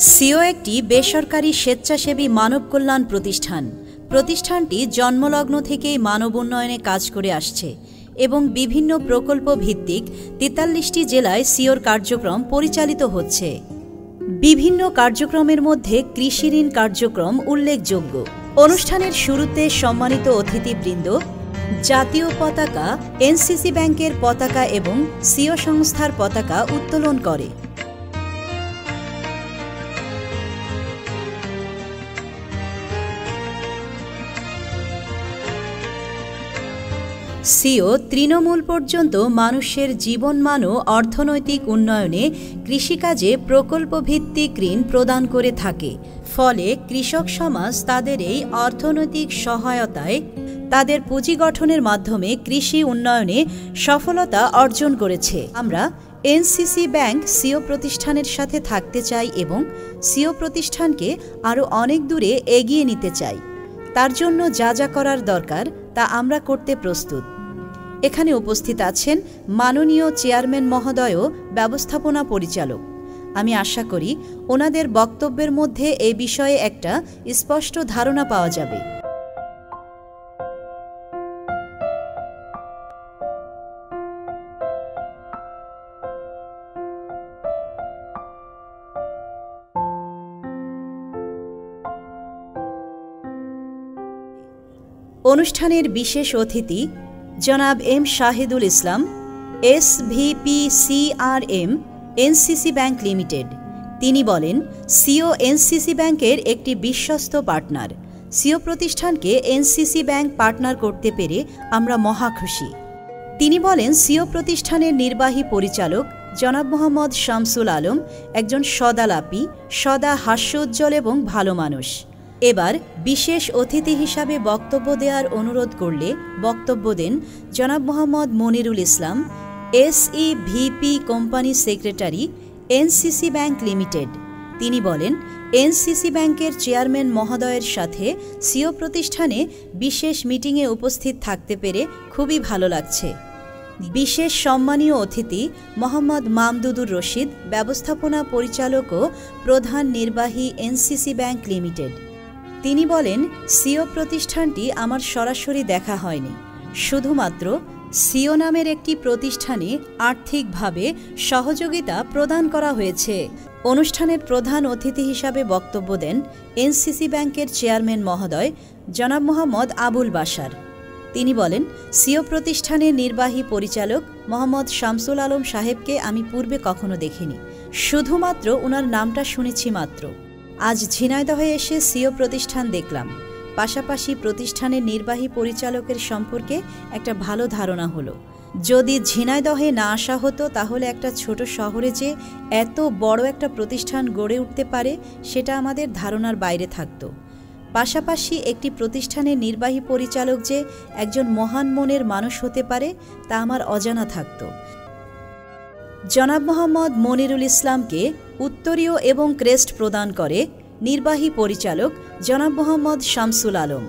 CO একটি বেসরকারি স্বেচ্ছাসেবী মানব কল্যাণ প্রতিষ্ঠান। প্রতিষ্ঠানটি জন্মলগ্ন থেকেই মানব উন্নয়নে কাজ করে আসছে এবং বিভিন্ন প্রকল্প ভিত্তিক ৪৩টি জেলায় সিওর কার্যক্রম পরিচালিত হচ্ছে। বিভিন্ন কার্যক্রমের মধ্যে কৃষি ঋণ কার্যক্রম উল্লেখযোগ্য। অনুষ্ঠানের শুরুতে সম্মানিত অতিথিবৃন্দ জাতীয় পতাকা, এনসিসি ব্যাংকের পতাকা এবং সিও সংস্থার পতাকা উত্তোলন করে। সিও তৃণমূল পর্যন্ত মানুষের জীবনমান ও অর্থনৈতিক উন্নয়নে কৃষিকাজে প্রকল্পভিত্তিক ঋণ প্রদান করে থাকে। ফলে কৃষক সমাজ তাদের এই অর্থনৈতিক সহায়তায় তাদের পুঁজি গঠনের মাধ্যমে কৃষি উন্নয়নে সফলতা অর্জন করেছে। আমরা এনসিসি ব্যাংক সিও প্রতিষ্ঠানের সাথে থাকতে চাই এবং সিও প্রতিষ্ঠানকে আরও অনেক দূরে এগিয়ে নিতে চাই। তার জন্য যা যা করার দরকার তা আমরা করতে প্রস্তুত। এখানে উপস্থিত আছেন মাননীয় চেয়ারম্যান মহোদয় ও ব্যবস্থাপনা পরিচালক। আমি আশা করি ওনাদের বক্তব্যের মধ্যে এ বিষয়ে একটা স্পষ্ট ধারণা পাওয়া যাবে। অনুষ্ঠানের বিশেষ অতিথি জনাব এম শাহিদুল ইসলাম, SVP CRM, NCC bank limited. তিনি বলেন, সিও এনসিসি ব্যাংকের একটি বিশ্বস্ত পার্টনার। সিও প্রতিষ্ঠানকে এনসিসি ব্যাংক পার্টনার করতে পেরে আমরা মহা খুশি। তিনি বলেন, সিও প্রতিষ্ঠানের নির্বাহী পরিচালক জনাব মোহাম্মদ শামসুল আলম একজন সদালাপী, সদা হাস্যোজ্জ্বল এবং ভালো মানুষ। এবার বিশেষ অতিথি হিসাবে বক্তব্য দেওয়ার অনুরোধ করলে বক্তব্য দেন জনাব মোহাম্মদ মনিরুল ইসলাম, SEVP company secretary, NCC bank limited. তিনি বলেন, এনসিসি ব্যাংকের চেয়ারম্যান মহোদয়ের সাথে সিও প্রতিষ্ঠানে বিশেষ মিটিংয়ে উপস্থিত থাকতে পেরে খুবই ভালো লাগছে। বিশেষ সম্মানীয় অতিথি মোহাম্মদ মামদুদুর রশিদ, ব্যবস্থাপনা পরিচালক ও প্রধান নির্বাহী, এনসিসি ব্যাংক লিমিটেড। তিনি বলেন, সিও প্রতিষ্ঠানটি আমার সরাসরি দেখা হয়নি, শুধুমাত্র সিও নামের একটি প্রতিষ্ঠানে আর্থিকভাবে সহযোগিতা প্রদান করা হয়েছে। অনুষ্ঠানের প্রধান অতিথি হিসাবে বক্তব্য দেন এনসিসি ব্যাংকের চেয়ারম্যান মহোদয় জনাব মোহাম্মদ আবুল বাশার। তিনি বলেন, সিও প্রতিষ্ঠানের নির্বাহী পরিচালক মোহাম্মদ শামসুল আলম সাহেবকে আমি পূর্বে কখনো দেখিনি, শুধুমাত্র ওনার নামটা শুনেছি মাত্র। আজ ঝিনাইদহে এসে সিও প্রতিষ্ঠান দেখলাম, পাশাপাশি প্রতিষ্ঠানের নির্বাহী পরিচালকের সম্পর্কে একটা ভালো ধারণা হলো। যদি ঝিনাইদহে না আসা হতো তাহলে একটা ছোট শহরে যে এত বড় একটা প্রতিষ্ঠান গড়ে উঠতে পারে সেটা আমাদের ধারণার বাইরে থাকত। পাশাপাশি একটি প্রতিষ্ঠানের নির্বাহী পরিচালক যে একজন মহান মনের মানুষ হতে পারে তা আমার অজানা থাকত। জনাব মোহাম্মদ মনিরুল ইসলামকে উত্তরীয় এবং ক্রেস্ট প্রদান করে নির্বাহী পরিচালক জনাব মোহাম্মদ শামসুল আলম।